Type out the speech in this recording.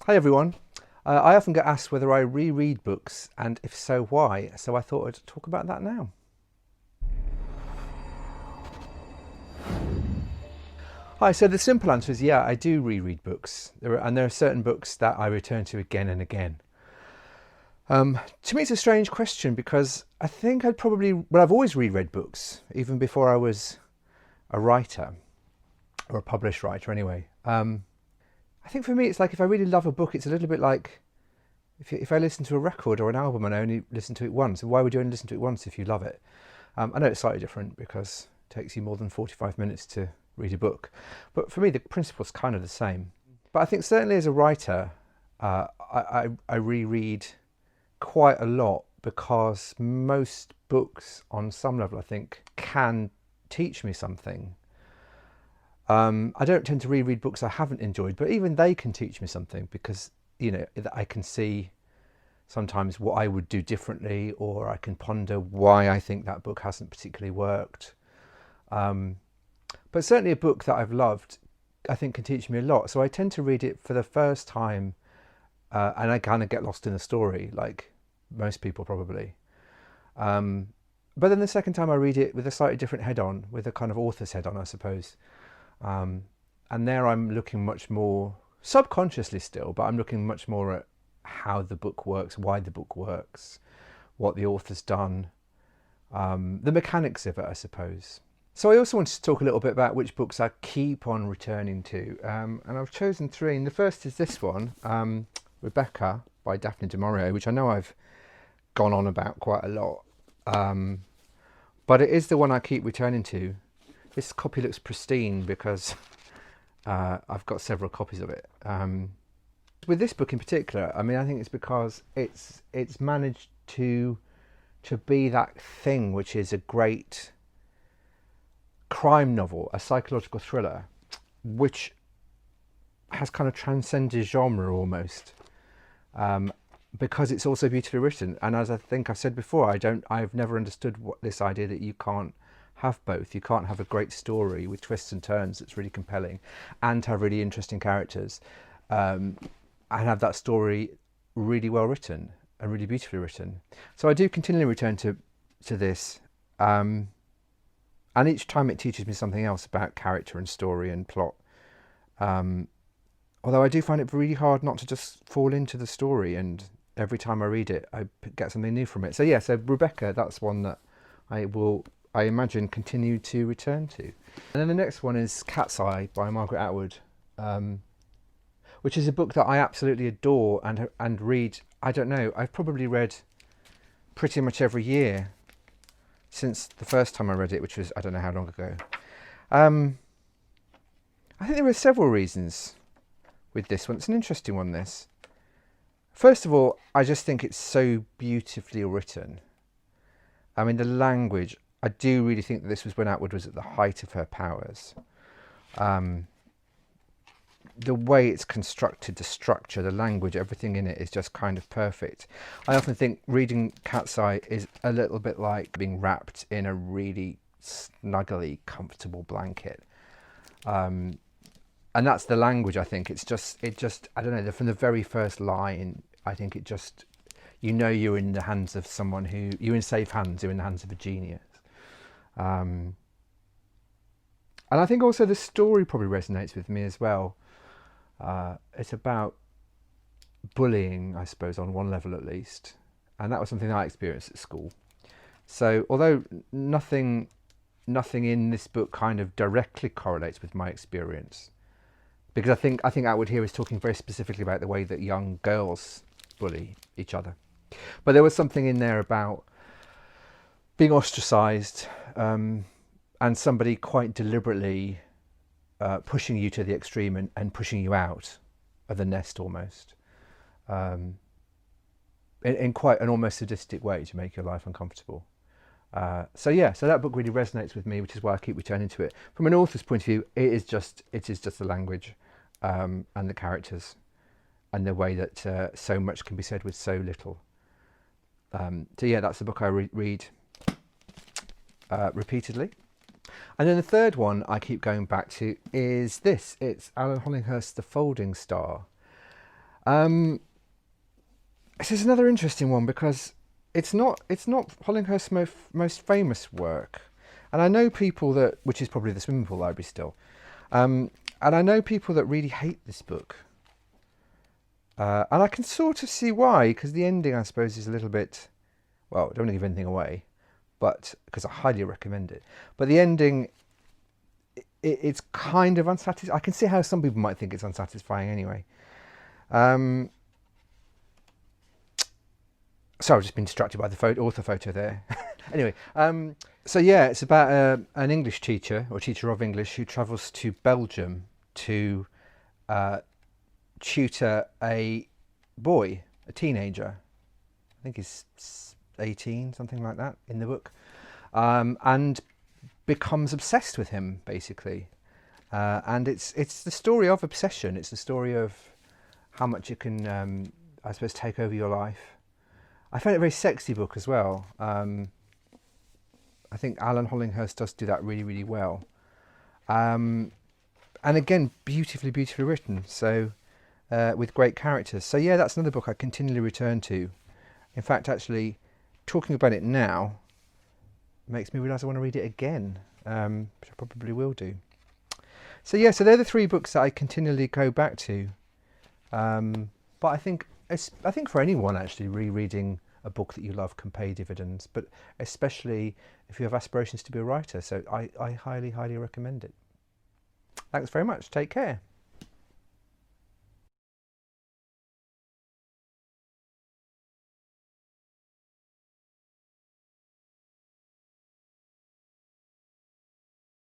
Hi everyone. I often get asked whether I reread books and if so why, so I thought I'd talk about that now. Hi, so the simple answer is yeah, I do reread books. There are certain books that I return to again and again. To me it's a strange question because I think I've always reread books, even before I was a writer, or a published writer anyway. I think for me it's like if I really love a book, it's a little bit like if I listen to a record or an album and I only listen to it once, why would you only listen to it once if you love it? I know it's slightly different because it takes you more than 45 minutes to read a book, but for me the principle's kind of the same. But I think certainly as a writer, I reread quite a lot because most books on some level I think can teach me something. I don't tend to reread books I haven't enjoyed, but even they can teach me something because I can see sometimes what I would do differently, or I can ponder why I think that book hasn't particularly worked. But certainly a book that I've loved, I think can teach me a lot. So I tend to read it for the first time, and I kind of get lost in the story, like most people probably. But then the second time I read it with a slightly different head on, with a kind of author's head on, I suppose. And there I'm looking much more subconsciously still, but I'm looking much more at how the book works, why the book works, what the author's done, the mechanics of it, I suppose. So I also wanted to talk a little bit about which books I keep on returning to, and I've chosen three. And the first is this one, Rebecca by Daphne du Maurier, which I know I've gone on about quite a lot, but it is the one I keep returning to. This copy looks pristine because I've got several copies of it. With this book in particular, I mean, I think it's because it's managed to be that thing which is a great crime novel, a psychological thriller, which has kind of transcended genre almost, because it's also beautifully written. And as I think I've said before, I've never understood this idea that you can't have both. You can't have a great story with twists and turns that's really compelling and have really interesting characters, and have that story really well written and really beautifully written. So I do continually return to this, and each time it teaches me something else about character and story and plot. Although I do find it really hard not to just fall into the story, and every time I read it I get something new from it. So yeah, so Rebecca, that's one that I imagine continue to return to. And then the next one is Cat's Eye by Margaret Atwood, which is a book that I absolutely adore and read. I don't know, I've probably read pretty much every year since the first time I read it, which was I don't know how long ago. I think there are several reasons with this one. It's an interesting one, this. First of all, I just think it's so beautifully written. I mean, the language, I do really think that this was when Atwood was at the height of her powers. The way it's constructed, the structure, the language, everything in it is just kind of perfect. I often think reading Cat's Eye is a little bit like being wrapped in a really snuggly, comfortable blanket. And that's the language, I think. It just, I don't know, from the very first line, I think it just, you're in the hands of someone you're in safe hands, you're in the hands of a genius. And I think also the story probably resonates with me as well. It's about bullying, I suppose, on one level at least. And that was something I experienced at school. So although nothing in this book kind of directly correlates with my experience, because I think Atwood here is talking very specifically about the way that young girls bully each other. But there was something in there about being ostracized, and somebody quite deliberately pushing you to the extreme and pushing you out of the nest almost, in quite an almost sadistic way to make your life uncomfortable. So that book really resonates with me, which is why I keep returning to it. From an author's point of view, it is just the language, and the characters, and the way that so much can be said with so little. So yeah, that's the book I read repeatedly. And then the third one I keep going back to is this. It's Alan Hollinghurst's The Folding Star. Um, this is another interesting one because it's not Hollinghurst's most famous work, and I know people that, which is probably the Swimming Pool Library still, and I know people that really hate this book, and I can sort of see why, because the ending, I suppose, is a little bit, well, I don't want to give anything away, but because I highly recommend it, but the ending, it's kind of unsatisfying. I can see how some people might think it's unsatisfying anyway. Um, Sorry, I've just been distracted by the author photo there. Anyway, so yeah, it's about an English teacher or teacher of English who travels to Belgium to uh, tutor a boy, a teenager. I think he's 18, something like that in the book, and becomes obsessed with him basically. And it's the story of obsession. It's the story of how much it can, I suppose, take over your life. I found it a very sexy book as well. I think Alan Hollinghurst does do that really, really well. And again, beautifully, beautifully written. So with great characters. So yeah, that's another book I continually return to. In fact, actually, talking about it now makes me realise I want to read it again, which I probably will do. So yeah, so they're the three books that I continually go back to. But I think for anyone actually, rereading a book that you love can pay dividends, but especially if you have aspirations to be a writer. So I highly, highly recommend it. Thanks very much. Take care.